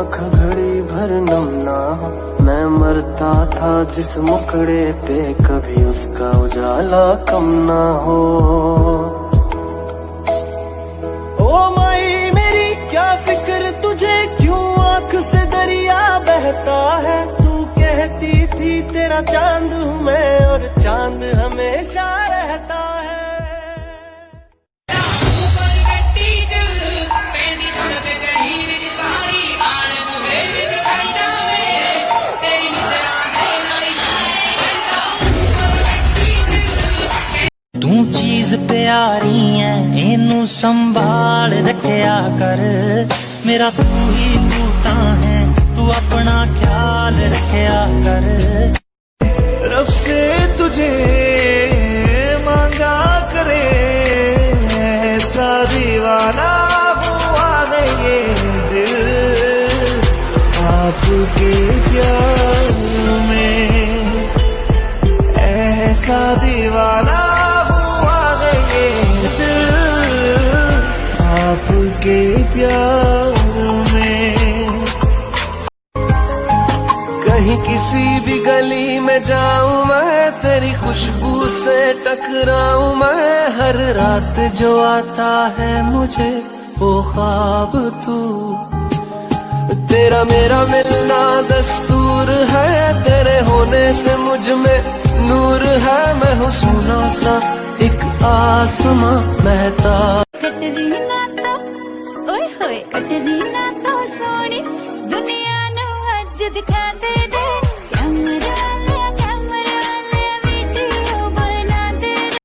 आँख घड़ी भर नम ना हो। मैं मरता था जिस मुखड़े पे कभी उसका उजाला कम ना हो। ओ माई मेरी क्या फिक्र तुझे, क्यों आँख से दरिया बहता है। तू कहती थी तेरा चांद हूँ मैं, और चांद हमेशा रहता है। तू चीज प्यारी है इनू संभाल रखया कर। मेरा तू ही टूटा है, तू अपना ख्याल रखया कर। रब से तुझे मांगा करे, ऐसा दीवाना हुआ नहीं ये दिल आपके प्यार में। ऐसा दीवाना आपके प्यार में। कहीं किसी भी गली में जाऊं मैं, तेरी खुशबू से टकराऊं मैं। हर रात जो आता है मुझे वो ख्वाब तू, तेरा मेरा मिलना दस्तूर है। तेरे होने से मुझ में नूर है। मैं हूँ सोना सा एक आसमां महता। कटरीना तो ओए होए कटरीना तो सोनी दुनिया नू अज दिखा दे।